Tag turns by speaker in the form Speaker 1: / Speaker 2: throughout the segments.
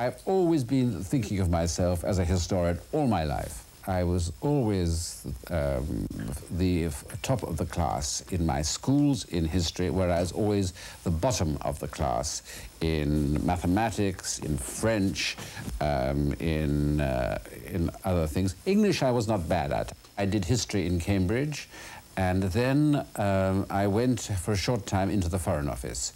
Speaker 1: I've always been thinking of myself as a historian all my life. I was always the top of the class in my schools in history, whereas always the bottom of the class in mathematics, in French, in other things. English I was not bad at. I did history in Cambridge, and then I went for a short time into the Foreign Office.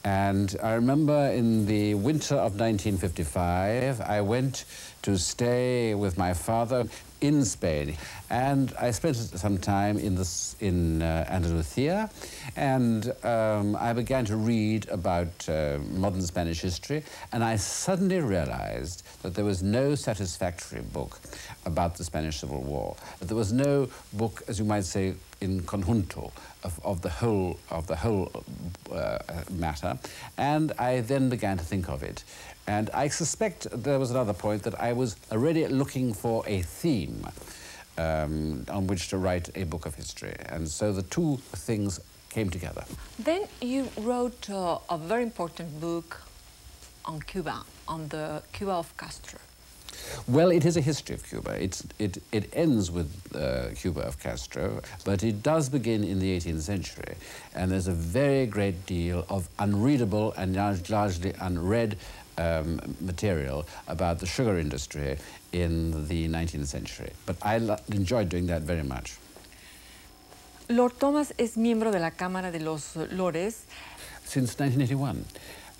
Speaker 1: And I remember in the winter of 1955, I went to stay with my father in Spain. And I spent some time in Andalusia, and I began to read about modern Spanish history, and I suddenly realized that there was no satisfactory book about the Spanish Civil War. That there was no book, as you might say, in conjunto, of the whole matter, and I then began to think of it. And I suspect there was another point, that I was already looking for a theme on which to write a book of history, and so the two things came together. Then
Speaker 2: you wrote a very important book on Cuba, on the Cuba of Castro.
Speaker 1: Well, it is a history of Cuba. It ends with Cuba of Castro, but it does begin in the 18th century, and there's a very great deal of unreadable and largely unread material about the sugar industry in the 19th century. But I enjoyed doing that very much.
Speaker 2: Lord Thomas es miembro de la Cámara de los Lores.
Speaker 1: Since 1981.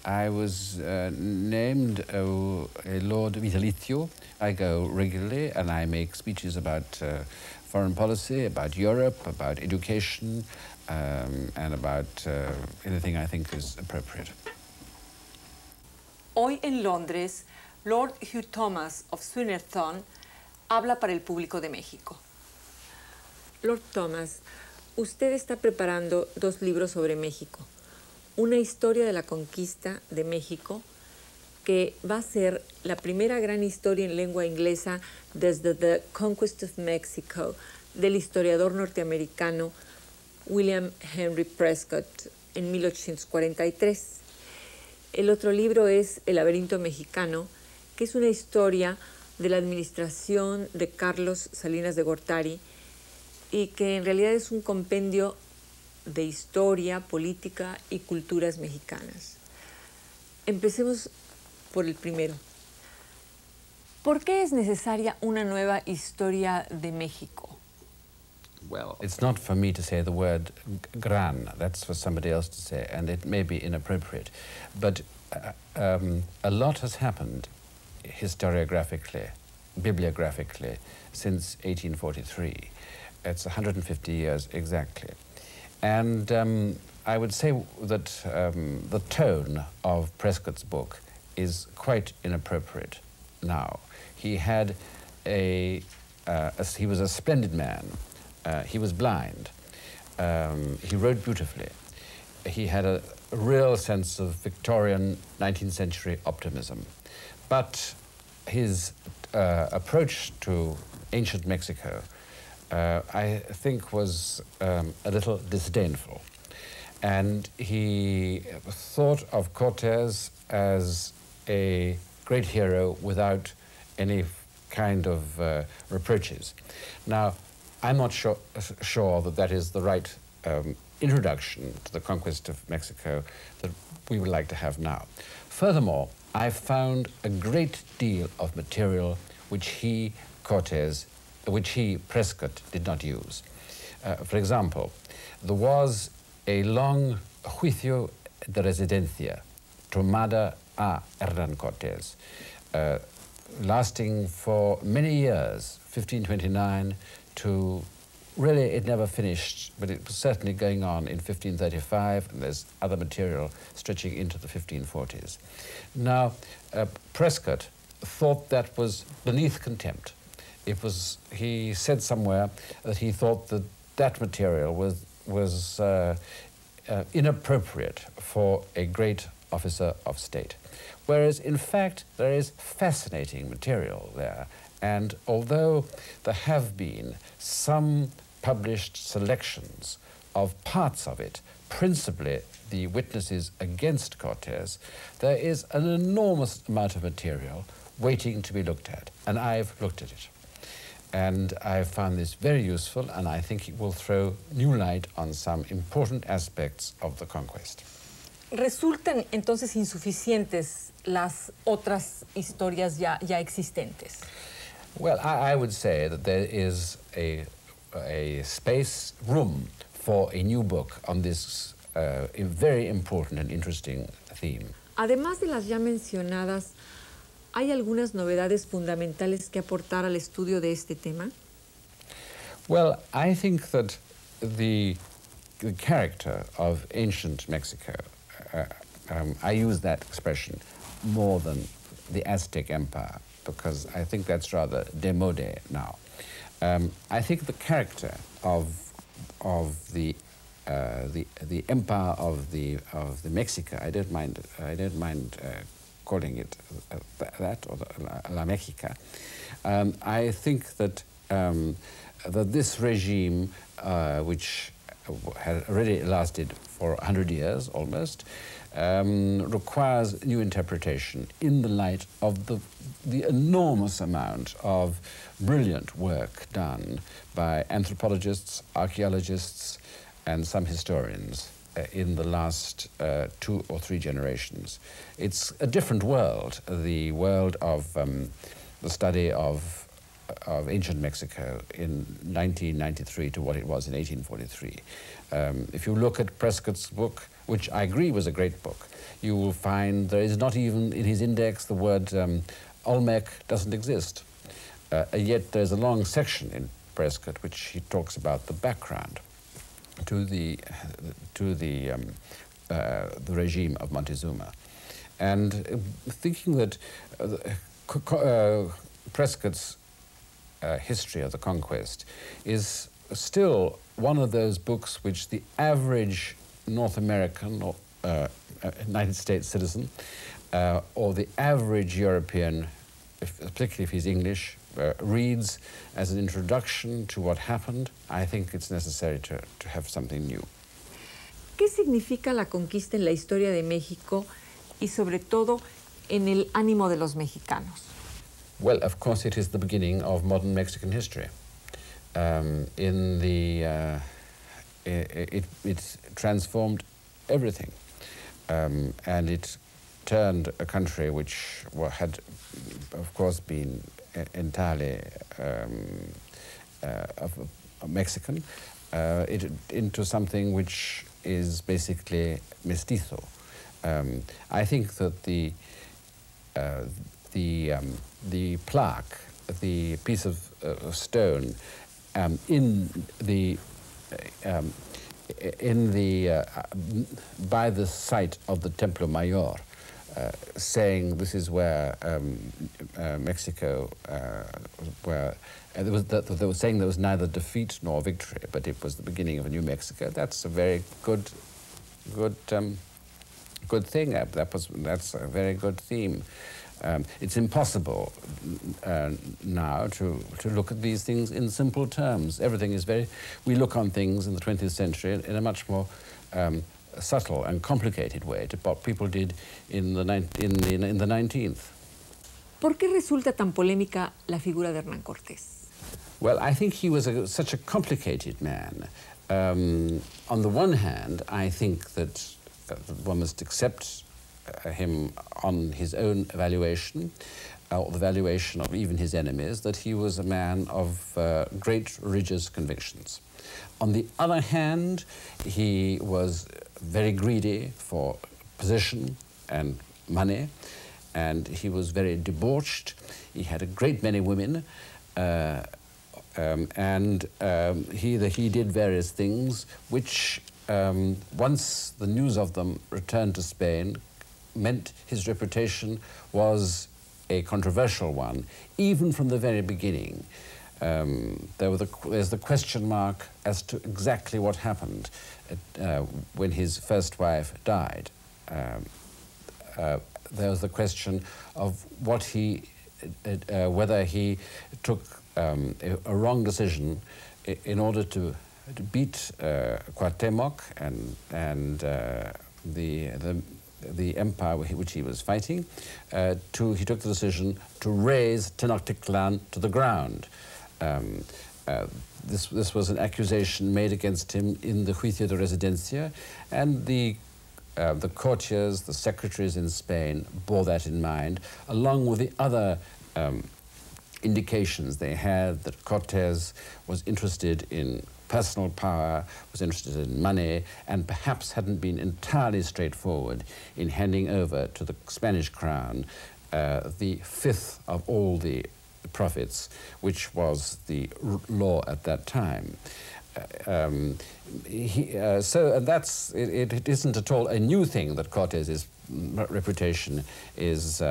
Speaker 1: I was named a Lord Vitalicio. I go regularly and I make speeches about foreign policy, about Europe, about education, and about anything I think is appropriate.
Speaker 2: Hoy en Londres, Lord Hugh Thomas of Swinnerton habla para el público de México. Lord Thomas, usted está preparando dos libros sobre México. Una historia de la conquista de México, que va a ser la primera gran historia en lengua inglesa desde The Conquest of Mexico, del historiador norteamericano William Henry Prescott en 1843. El otro libro es El laberinto mexicano, que es una historia de la administración de Carlos Salinas de Gortari y que en realidad es un compendio de historia, política y culturas mexicanas. Empecemos por el primero. ¿Por qué es necesaria una nueva historia de México?
Speaker 1: Well, it's not for me to say the word gran. That's for somebody else to say, and it may be inappropriate. But a lot has happened historiographically, bibliographically, since 1843. It's 150 years exactly. And I would say that the tone of Prescott's book is quite inappropriate now. He had he was a splendid man. He was blind. He wrote beautifully. He had a real sense of Victorian 19th century optimism. But his approach to ancient Mexico I think was a little disdainful. And he thought of Cortés as a great hero without any kind of reproaches. Now, I'm not sure that that is the right introduction to the conquest of Mexico that we would like to have now. Furthermore, I found a great deal of material which Prescott did not use. For example, there was a long juicio de residencia tomada a Hernán Cortés, lasting for many years, 1529 to, really it never finished, but it was certainly going on in 1535, and there's other material stretching into the 1540s. Now, Prescott thought that was beneath contempt. He said somewhere that he thought that that material was inappropriate for a great officer of state. Whereas, in fact, there is fascinating material there. And although there have been some published selections of parts of it, principally the witnesses against Cortes, there is an enormous amount of material waiting to be looked at, and I've looked at it. And I've found this very useful, and I think it will throw new light on some important aspects of the conquest.
Speaker 2: ¿Resultan entonces insuficientes las otras historias ya existentes?
Speaker 1: Well, I would say that there is a room for a new book on this very important and interesting theme.
Speaker 2: Además de las ya mencionadas, ¿hay algunas novedades fundamentales que aportar al estudio de este tema?
Speaker 1: Well, I think that the character of ancient Mexico, I use that expression more than the Aztec Empire, because I think that's rather démodé now. I think the character of the empire of the Mexica, I don't mind calling it that, or La Mexica. I think that that this regime, which had already lasted for 100 years almost, requires new interpretation in the light of the enormous amount of brilliant work done by anthropologists, archaeologists, and some historians in the last 2 or 3 generations. It's a different world, the world of the study of ancient Mexico in 1993 to what it was in 1843. If you look at Prescott's book, which I agree was a great book, you will find there is not even in his index the word Olmec doesn't exist. Yet there's a long section in Prescott which he talks about the background to the regime of Montezuma, and thinking that Prescott's history of the conquest is still one of those books which the average North American or United States citizen or the average European, particularly if he's English, reads as an introduction to what happened. I think it's necessary to have something new.
Speaker 2: ¿Qué significa la conquista en la historia de México y sobre todo en el ánimo de los mexicanos?
Speaker 1: Well, of course, it is the beginning of modern Mexican history. It transformed everything, and it turned a country which had, of course, been entirely Mexican into something which is basically mestizo. I think that the plaque, the piece of stone by the site of the Templo Mayor, saying this is where Mexico, where they were saying there was neither defeat nor victory, but it was the beginning of a new Mexico. That's a very good thing. That's a very good theme. It's impossible now to look at these things in simple terms. Everything is we look on things in the 20th century in a much more subtle and complicated way to what people did in the 19th.
Speaker 2: ¿Por qué resulta tan polémica la figura de Hernán Cortés?
Speaker 1: Well, I think he was such a complicated man. On the one hand, I think that one must accept him on his own evaluation, or the valuation of even his enemies, that he was a man of great religious convictions. On the other hand, he was very greedy for position and money, and he was very debauched. He had a great many women, and he did various things which, once the news of them returned to Spain, meant his reputation was a controversial one, even from the very beginning. There's the question mark as to exactly what happened when his first wife died. There was the question of whether he took a wrong decision in order to beat Cuauhtémoc and the empire which he was fighting, he took the decision to raze Tenochtitlan to the ground. This was an accusation made against him in the Juicio de Residencia, and the courtiers, the secretaries in Spain bore that in mind, along with the other indications they had that Cortés was interested in personal power, was interested in money, and perhaps hadn't been entirely straightforward in handing over to the Spanish crown the fifth of all the profits, which was the law at that time. And it isn't at all a new thing that Cortés' reputation is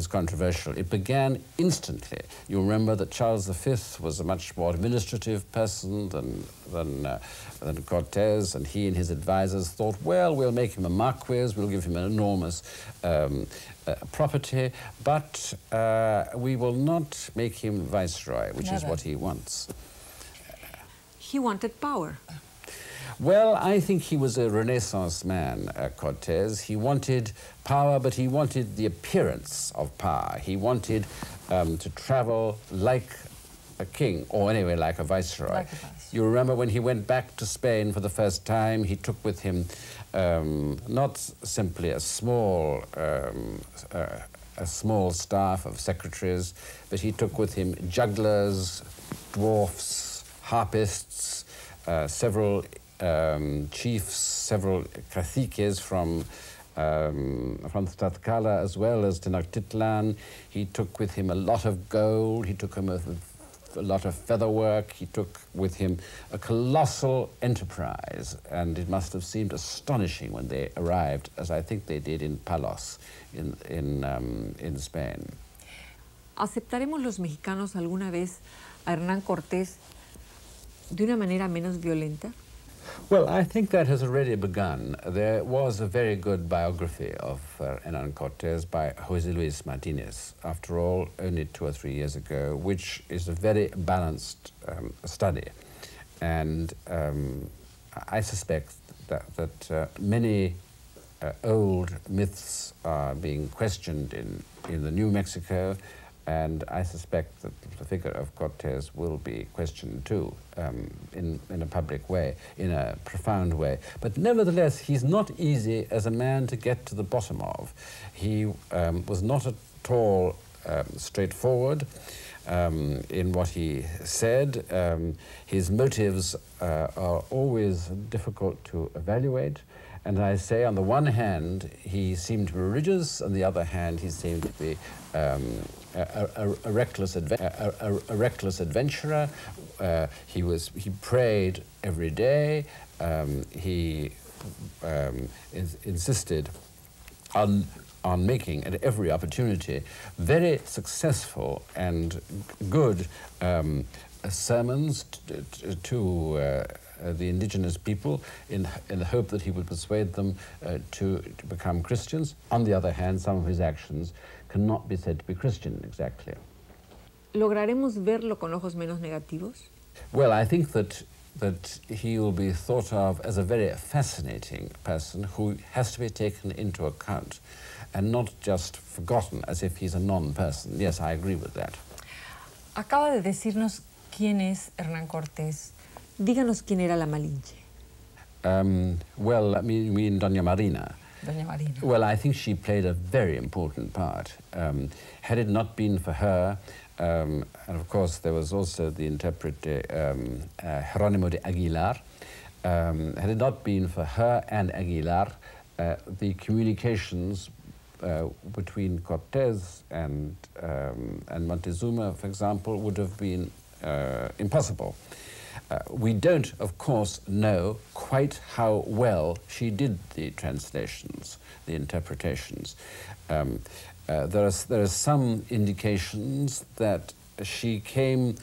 Speaker 1: controversial. It began instantly. You remember that Charles V was a much more administrative person than Cortés, and he and his advisors thought, well, we'll make him a marquis, we'll give him an enormous property, but we will not make him viceroy, which is what he wants.
Speaker 2: He wanted power.
Speaker 1: Well, I think he was a Renaissance man, Cortés. He wanted power, but he wanted the appearance of power. He wanted to travel like a king, or anyway, like a viceroy.
Speaker 2: Like a viceroy.
Speaker 1: You remember when he went back to Spain for the first time, he took with him not simply a small staff of secretaries, but he took with him jugglers, dwarfs, harpists, several chiefs, several caciques from Tlaxcala as well as Tenochtitlan. He took with him a lot of gold, he took him a lot of featherwork, he took with him a colossal enterprise, and it must have seemed astonishing when they arrived, as I think they did in Palos, in Spain.
Speaker 2: ¿Aceptaremos los mexicanos alguna vez a Hernán Cortés de una manera menos violenta?
Speaker 1: Well, I think that has already begun. There was a very good biography of Hernán Cortés by José Luis Martínez, after all, only 2 or 3 years ago, which is a very balanced study. And I suspect that many old myths are being questioned in the New Mexico, and I suspect that the figure of Cortés will be questioned too, in a public way, in a profound way. But nevertheless, he's not easy as a man to get to the bottom of. He was not at all straightforward in what he said. His motives are always difficult to evaluate. And I say, on the one hand, he seemed to be religious, on the other hand, he seemed to be a reckless adventurer. He prayed every day. He insisted on making, at every opportunity, very successful and good sermons to the indigenous people in the hope that he would persuade them to become Christians. On the other hand, some of his actions cannot be said to be Christian exactly.
Speaker 2: ¿Lograremos verlo con ojos menos negativos?
Speaker 1: Well, I think that he will be thought of as a very fascinating person who has to be taken into account and not just forgotten as if he's a non-person. Yes, I agree with that.
Speaker 2: Acaba de decirnos quién es Hernán Cortés. Díganos quién era la Malinche.
Speaker 1: Well, I mean Doña Marina.
Speaker 2: Doña Marina.
Speaker 1: Well, I think she played a very important part. Had it not been for her, and of course there was also the interpreter Jerónimo de Aguilar, had it not been for her and Aguilar, the communications between Cortés and Montezuma, for example, would have been impossible. We don't, of course, know quite how well she did the translations, the interpretations. There are some indications that she came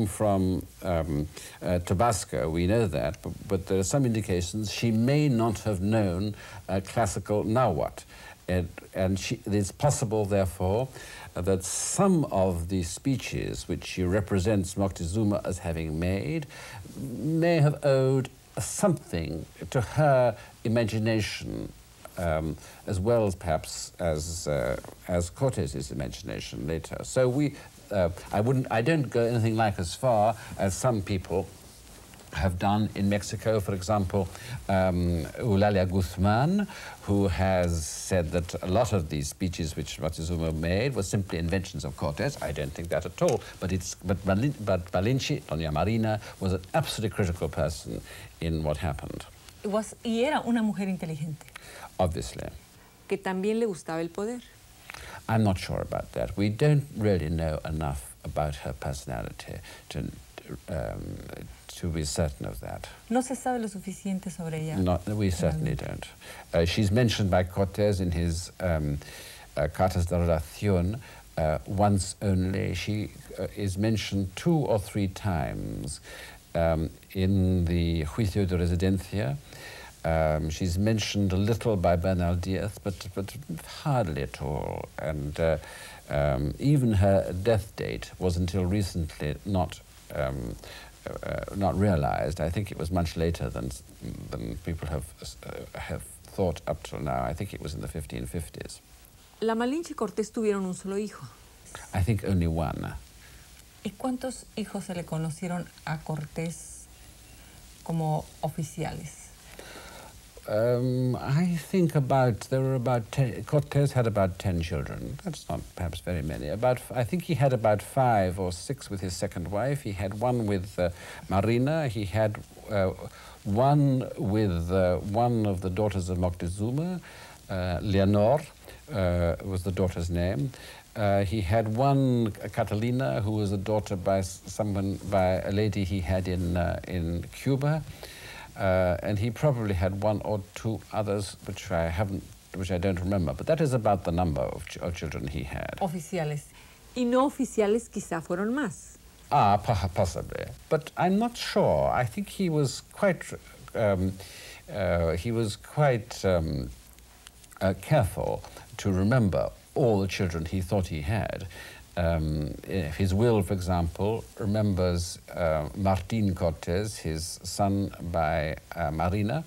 Speaker 1: from Tabasco, we know that, but there are some indications she may not have known classical Nahuatl. And it's possible, therefore, that some of the speeches which she represents Moctezuma as having made may have owed something to her imagination, as well as perhaps as Cortés's imagination later. So I don't go anything like as far as some people have done in Mexico, for example, Eulalia Guzman, who has said that a lot of these speeches which Moctezuma made were simply inventions of Cortés. I don't think that at all. But Malinche, Doña Marina, was an absolutely critical person in what happened.
Speaker 2: Y era una mujer inteligente.
Speaker 1: Obviously.
Speaker 2: Que también le gustaba el poder.
Speaker 1: I'm not sure about that. We don't really know enough about her personality to be certain of that.
Speaker 2: No se sabe lo suficiente sobre ella.
Speaker 1: No, we certainly don't. She's mentioned by Cortés in his Cartas de Relación once only. She is mentioned 2 or 3 times in the Juicio de Residencia. She's mentioned a little by Bernal Díaz, but hardly at all. And even her death date was until recently not realized. I think it was much later than people have thought up till now. I think it was in the 1550s.
Speaker 2: La Malinche y Cortés tuvieron un solo hijo.
Speaker 1: I think only one.
Speaker 2: ¿Y cuántos hijos se le conocieron a Cortés como oficiales?
Speaker 1: I think there were about 10, Cortés had about 10 children. That's not perhaps very many. I think he had about 5 or 6 with his second wife. He had one with Marina. He had one with one of the daughters of Moctezuma, Leonor was the daughter's name. He had one, Catalina, who was a daughter by a lady he had in Cuba. And he probably had 1 or 2 others, which I don't remember. But that is about the number of children he had.
Speaker 2: Oficiales. Y no oficiales quizá fueron más.
Speaker 1: Possibly. But I'm not sure. I think he was quite careful to remember all the children he thought he had. His will, for example, remembers Martín Cortés, his son by Marina,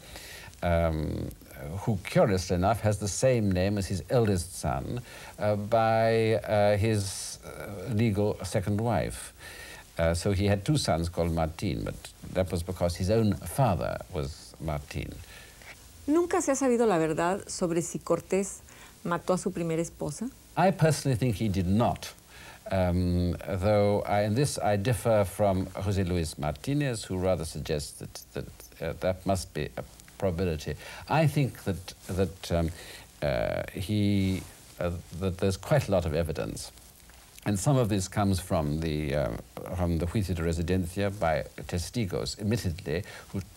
Speaker 1: who, curiously enough, has the same name as his eldest son by his legal second wife. So he had 2 sons called Martín, but that was because his own father was Martín.
Speaker 2: ¿Nunca se ha sabido la verdad sobre si Cortés mató a su primera esposa?
Speaker 1: I personally think he did not. Though in this I differ from José Luis Martínez, who rather suggests that must be a probability. I think that there's quite a lot of evidence, and some of this comes from the Juicio de Residencia by testigos, admittedly,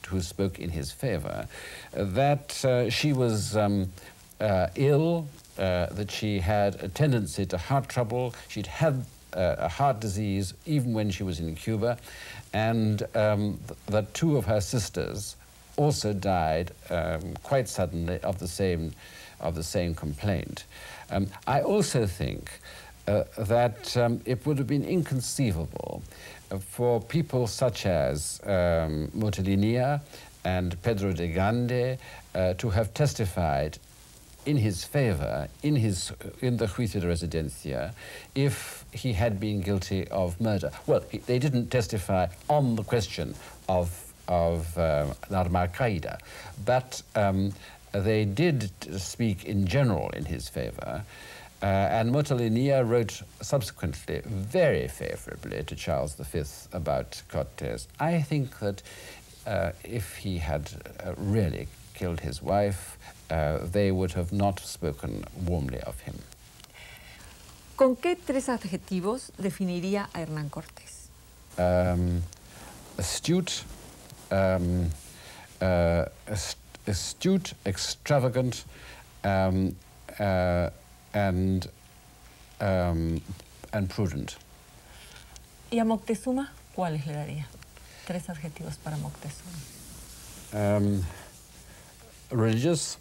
Speaker 1: who spoke in his favor, that she was ill. That she had a tendency to heart trouble. She'd had a heart disease even when she was in Cuba, and that 2 of her sisters also died quite suddenly of the same complaint. I also think that it would have been inconceivable for people such as Motolinia and Pedro de Grande to have testified in his favor, in the Juicio de Residencia, if he had been guilty of murder. Well, they didn't testify on the question of Narma-Qaeda, but they did speak in general in his favor. And Motolinia wrote subsequently very favorably to Charles V about Cortés. I think that if he had really killed his wife, they would have not spoken warmly of him.
Speaker 2: ¿Con qué 3 adjetivos definiría a Hernán Cortés?
Speaker 1: Astute, extravagant, and prudent.
Speaker 2: ¿Y a Moctezuma cuáles le daría? 3 adjetivos para Moctezuma.
Speaker 1: Religious,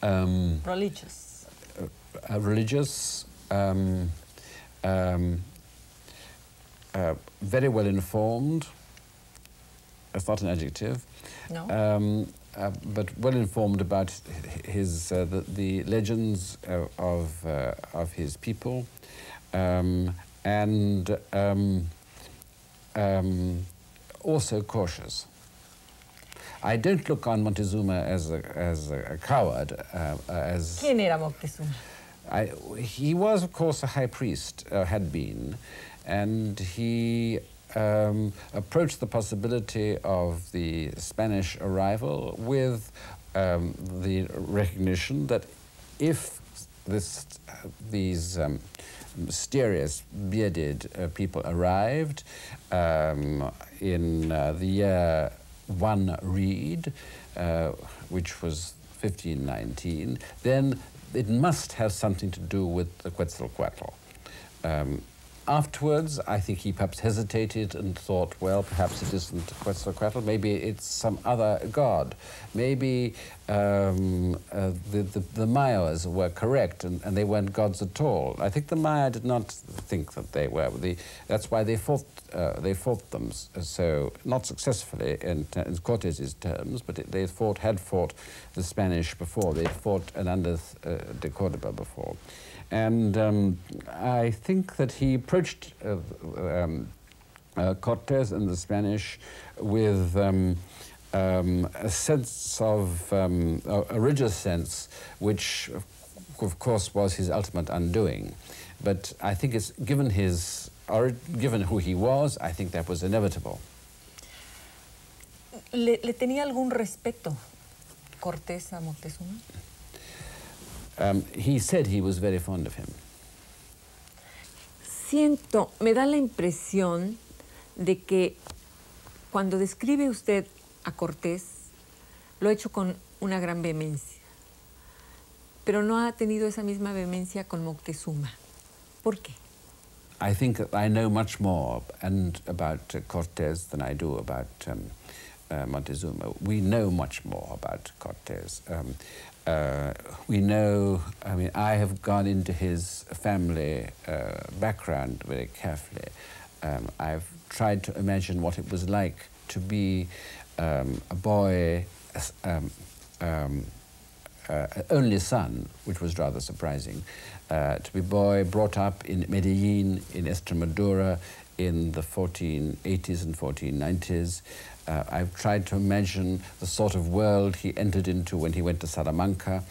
Speaker 2: Religious.
Speaker 1: Religious, very well informed. That's not an adjective.
Speaker 2: No.
Speaker 1: But well informed about his the legends of his people, and also cautious. I don't look on Montezuma as a coward.
Speaker 2: ¿Quién era Moctezuma?
Speaker 1: He was, of course, a high priest, had been, and he approached the possibility of the Spanish arrival with the recognition that if these mysterious bearded people arrived in the year 1 Reed, which was 1519, then it must have something to do with the Quetzalcoatl. Afterwards, I think he perhaps hesitated and thought, well, perhaps it isn't Quetzalcoatl, maybe it's some other god. Maybe the Mayas were correct and they weren't gods at all. I think the Maya did not think that they were. That's why they fought them so, not successfully in Cortes's terms, but they had fought the Spanish before. They fought Hernandez de Cordoba before. And I think that he approached Cortes and the Spanish with a sense of, a religious sense, which of course was his ultimate undoing. But I think it's given who he was, I think that was inevitable.
Speaker 2: ¿Le tenía algún respeto Cortés a Moctezuma?
Speaker 1: He said he was very fond of him.
Speaker 2: Me da la impresión de que cuando describe usted a Cortés, lo ha hecho con una gran vehemencia, pero no ha tenido esa misma vehemencia con Moctezuma. ¿Por qué?
Speaker 1: I think that I know much more about Cortés than I do about Montezuma. We know much more about Cortés. We know, I mean, I have gone into his family background very carefully. I've tried to imagine what it was like to be a boy, only son, which was rather surprising, to be a boy brought up in Medellin, in Extremadura, in the 1480s and 1490s. I've tried to imagine the sort of world he entered into when he went to Salamanca,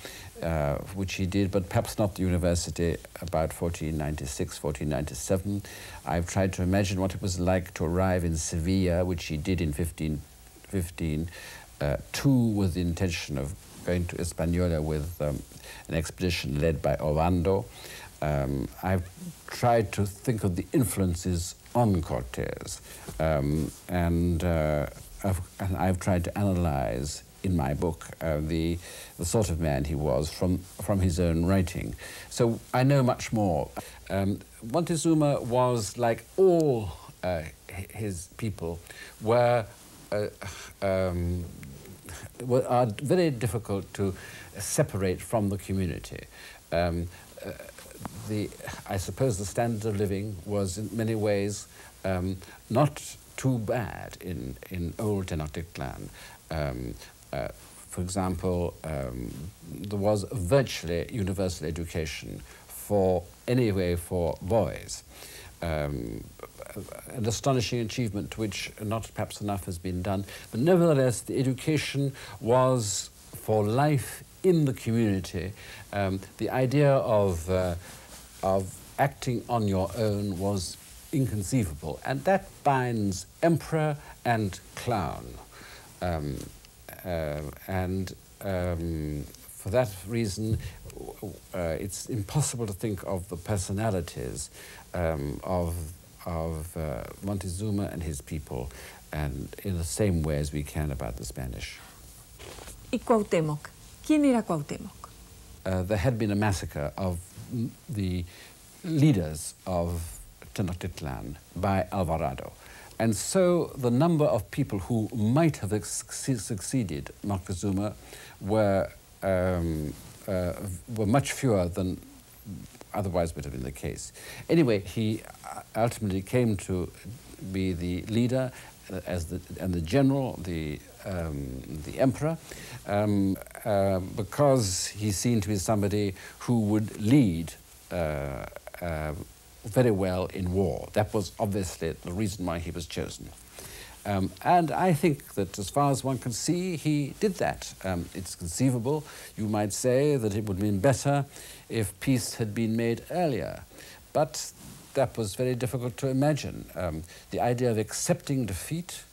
Speaker 1: which he did, but perhaps not the university, about 1496, 1497. I've tried to imagine what it was like to arrive in Sevilla, which he did in 1515, with the intention of going to Hispaniola with an expedition led by Ovando. I've tried to think of the influences on Cortés, and I've tried to analyze in my book the sort of man he was from his own writing. So I know much more. Montezuma was, like all his people, are very difficult to separate from the community. I suppose the standard of living was in many ways not too bad in old Tenochtitlan. For example, there was virtually universal education for boys. An astonishing achievement to which not perhaps enough has been done, but nevertheless the education was for life in the community. The idea of acting on your own was inconceivable, and that binds emperor and clown. For that reason, it's impossible to think of the personalities of Montezuma and his people, and in the same way as we can about the Spanish.
Speaker 2: ¿Y Cuauhtémoc? ¿Quién era Cuauhtémoc?
Speaker 1: There had been a massacre of the leaders of Tenochtitlan by Alvarado. And so the number of people who might have succeeded Moctezuma were were much fewer than otherwise would have been the case. Anyway, he ultimately came to be the leader and the general, the emperor, because he seemed to be somebody who would lead very well in war. That was obviously the reason why he was chosen. And I think that as far as one can see, he did that. It's conceivable, you might say, that it would have been better if peace had been made earlier. But that was very difficult to imagine. The idea of accepting defeat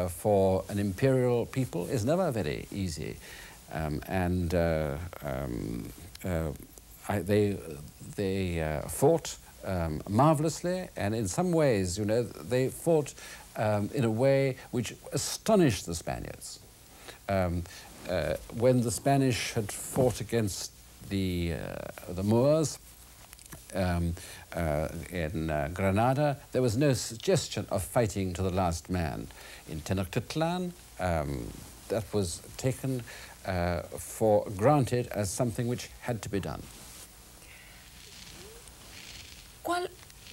Speaker 1: for an imperial people is never very easy. They fought marvelously, and in some ways, you know, they fought in a way which astonished the Spaniards. When the Spanish had fought against the Moors in Granada, there was no suggestion of fighting to the last man. In Tenochtitlan, that was taken for granted as something which had to be done.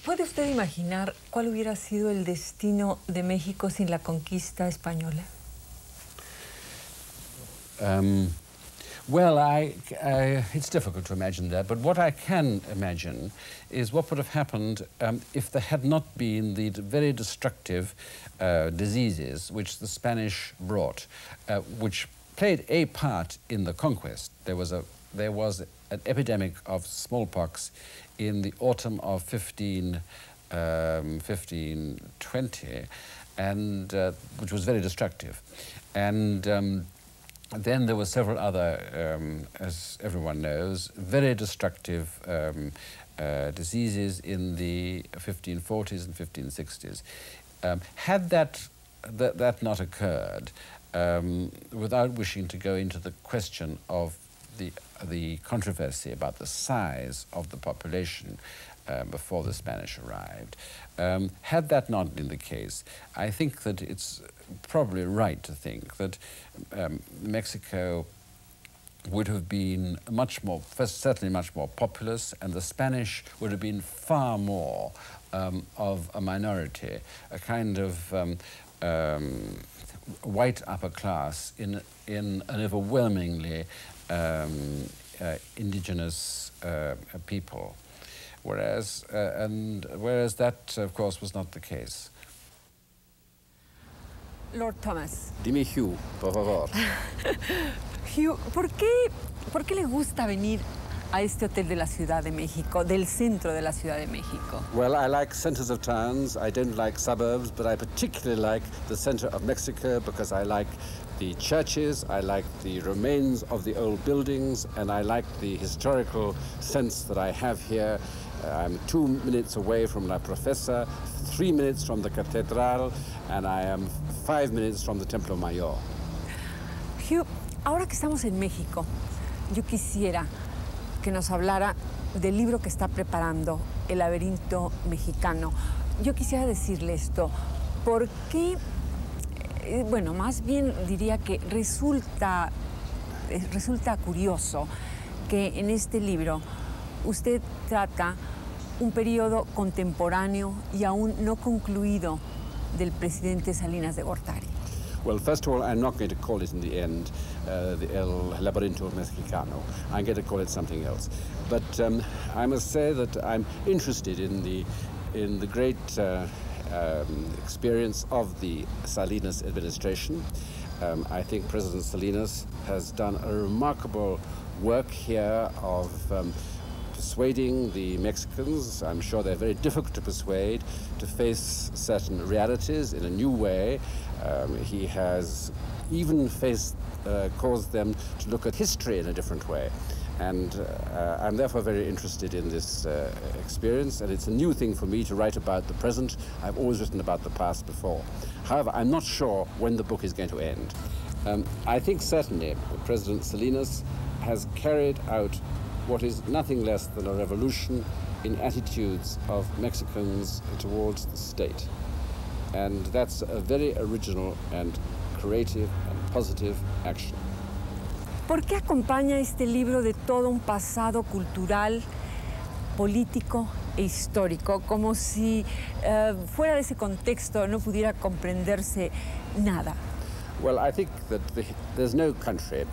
Speaker 2: ¿Puede usted imaginar cuál hubiera sido el destino de México sin la conquista española?
Speaker 1: Well, it's difficult to imagine that, but what I can imagine is what would have happened if there had not been the very destructive diseases which the Spanish brought, which played a part in the conquest. There was an epidemic of smallpox in the autumn of 1520, and which was very destructive. And then there were several other, as everyone knows, very destructive diseases in the 1540s and 1560s. Had that not occurred, without wishing to go into the question of the controversy about the size of the population before the Spanish arrived, had that not been the case, I think that it's probably right to think that Mexico would have been certainly much more populous, and the Spanish would have been far more of a minority, a kind of white upper class in an overwhelmingly indigenous people, whereas that, of course, was not the case.
Speaker 2: Lord Thomas.
Speaker 1: Dime, Hugh, por favor.
Speaker 2: Hugh, ¿por qué le gusta venir a este hotel de la Ciudad de México, del centro de la Ciudad de México?
Speaker 1: Well, I like centers of towns. I don't like suburbs, but I particularly like the center of Mexico because I like the churches, I like the remains of the old buildings, and I like the historical sense that I have here. I'm 2 minutes away from La Profesa, 3 minutes from the Catedral, and I am 5 minutes from the Templo Mayor.
Speaker 2: Hugh, ahora que estamos en México, yo quisiera que nos hablara del libro que está preparando, El laberinto mexicano. Yo quisiera decirle esto, ¿por qué? Bueno, más bien diría que resulta curioso que en este libro usted trata un periodo contemporáneo y aún no concluido del presidente Salinas de Gortari.
Speaker 1: Well, first of all, I'm not going to call it in the end the El Laberinto Mexicano. I'm going to call it something else. But I must say that I'm interested in the great experience of the Salinas administration. I think President Salinas has done a remarkable work here of persuading the Mexicans. I'm sure they're very difficult to persuade to face certain realities in a new way. He has even caused them to look at history in a different way. And I'm therefore very interested in this experience, and it's a new thing for me to write about the present. I've always written about the past before. However, I'm not sure when the book is going to end. I think certainly President Salinas has carried out what is nothing less than a revolution in attitudes of Mexicans towards the state. And that's a very original and creative and positive action.
Speaker 2: ¿Por qué acompaña este libro de todo un pasado cultural, político e histórico, como si fuera de ese contexto no pudiera comprenderse nada?
Speaker 1: Well, I think that there's no country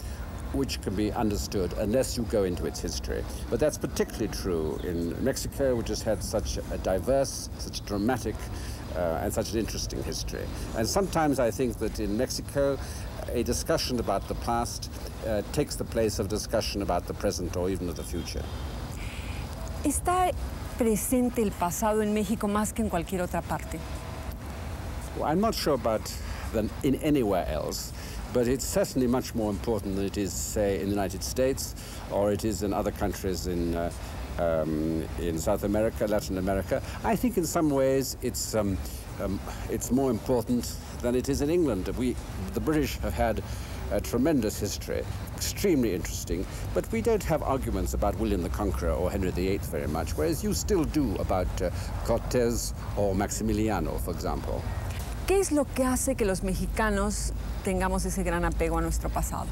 Speaker 1: which can be understood unless you go into its history. But that's particularly true in Mexico, which has had such a diverse, such dramatic, and such an interesting history. And sometimes I think that in Mexico, a discussion about the past takes the place of discussion about the present or even of the future.
Speaker 2: ¿Está presente el pasado en México más que en cualquier otra parte?
Speaker 1: Well, I'm not sure about than in anywhere else, but it's certainly much more important than it is, say, in the United States, or it is in other countries in South America, Latin America. I think in some ways it's more important than it is in England. The British have had a tremendous history, extremely interesting, but we don't have arguments about William the Conqueror or Henry VIII very much, whereas you still do about Cortés or Maximiliano, for example.
Speaker 2: ¿Qué es lo que hace que los mexicanos tengamos ese gran apego a nuestro pasado?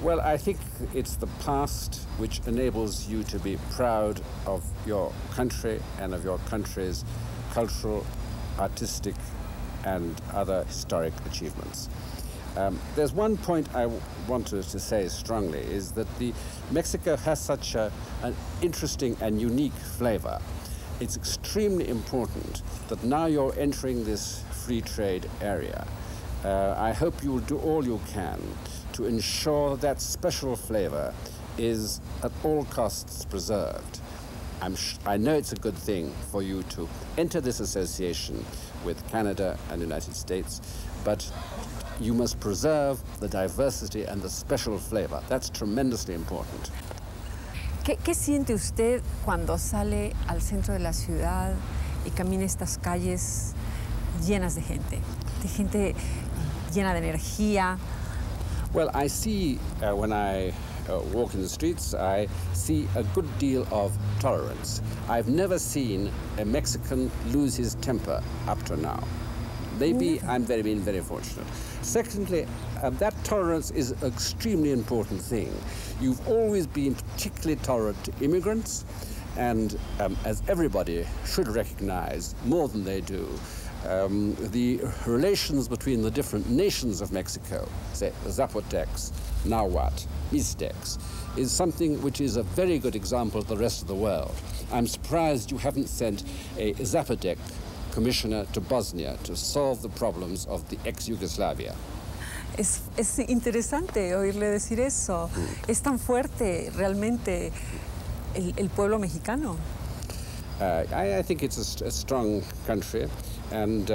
Speaker 1: Well, I think it's the past which enables you to be proud of your country and of your country's cultural, artistic, and other historic achievements. There's one point I wanted to say strongly, is that Mexico has such an interesting and unique flavor. It's extremely important that now you're entering this free trade area. I hope you will do all you can to ensure that special flavor is at all costs preserved. I know it's a good thing for you to enter this association with Canada and the United States, but you must preserve the diversity and the special flavor. That's tremendously important.
Speaker 2: ¿Qué siente usted cuando sale al centro de la ciudad y camina estas calles llenas de gente llena de energía?
Speaker 1: Well, I see when I walk in the streets, I see a good deal of tolerance. I've never seen a Mexican lose his temper up to now. Maybe I'm been very fortunate. Secondly, that tolerance is an extremely important thing. You've always been particularly tolerant to immigrants, and as everybody should recognize more than they do, the relations between the different nations of Mexico, say Zapotecs, Nahuatl, Mixtecs, is something which is a very good example to the rest of the world. I'm surprised you haven't sent a Zapotec commissioner to Bosnia to solve the problems of the ex-Yugoslavia.
Speaker 2: Es interesante oírle decir eso. Es tan fuerte realmente el pueblo mexicano.
Speaker 1: I think it's a strong country, and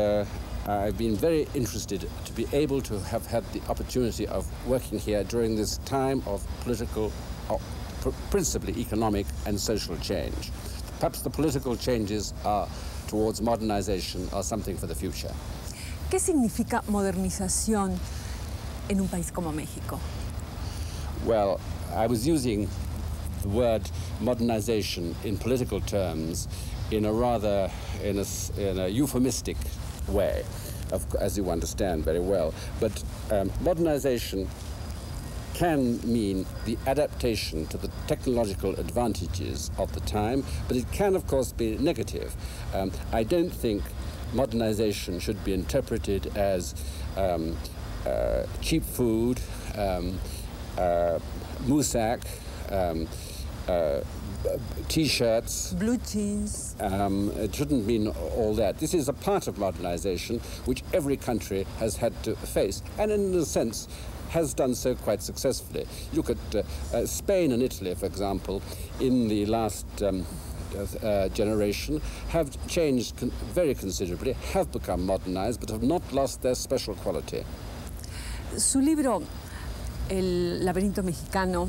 Speaker 1: I've been very interested to be able to have had the opportunity of working here during this time of political, principally economic and social change. Perhaps the political changes are towards modernization or something for the future.
Speaker 2: ¿Qué significa modernización en un país como México?
Speaker 1: Well, I was using the word modernization in political terms in a rather in a euphemistic way, as you understand very well. But modernization can mean the adaptation to the technological advantages of the time, but it can, of course, be negative. I don't think modernization should be interpreted as cheap food, musak, T-shirts,
Speaker 2: blue jeans.
Speaker 1: It shouldn't mean all that. This is a part of modernization which every country has had to face, and in a sense has done so quite successfully. Look at Spain and Italy, for example, in the last generation, have changed very considerably, have become modernized, but have not lost their special quality.
Speaker 2: Su libro, El laberinto mexicano,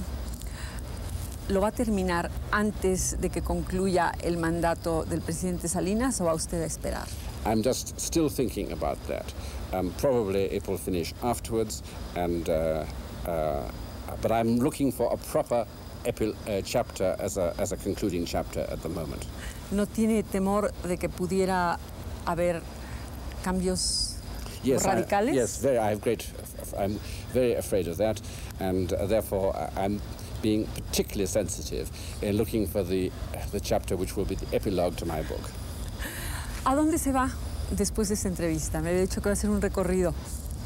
Speaker 2: ¿lo va a terminar antes de que concluya el mandato del presidente Salinas o va usted a esperar?
Speaker 1: I'm just still thinking about that. Probably it will finish afterwards, and but I'm looking for a proper chapter as a concluding chapter at the moment.
Speaker 2: ¿No tiene temor de que pudiera haber cambios
Speaker 1: Yes,
Speaker 2: radicales?
Speaker 1: Yes, I'm very afraid of that, and therefore I'm being particularly sensitive in looking for the chapter which will be the epilogue to my book.
Speaker 2: ¿A dónde se va después de esta entrevista? Me había dicho que va a hacer un recorrido.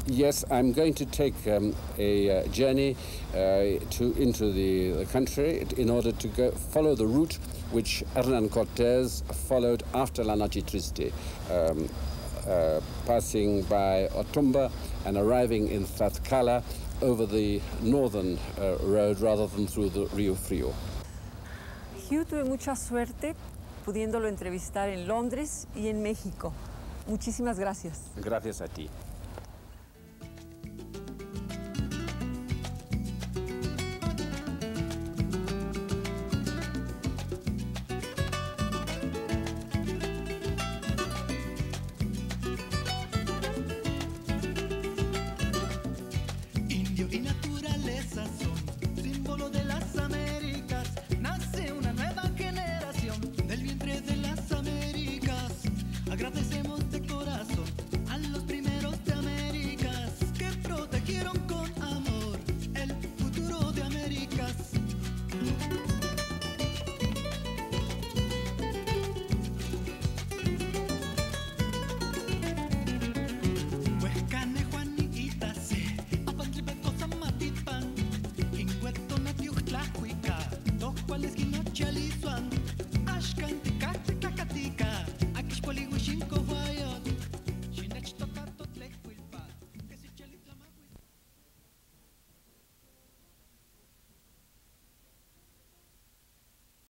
Speaker 1: Yes, I'm going to take a journey into the country in order to follow the route which Hernán Cortés followed after La Noche Triste, passing by Otumba and arriving in Tlaxcala over the northern road rather than through the Rio Frio.
Speaker 2: Hugh, tuve mucha suerte pudiéndolo entrevistar en Londres y en México. Muchísimas gracias.
Speaker 1: Gracias a ti.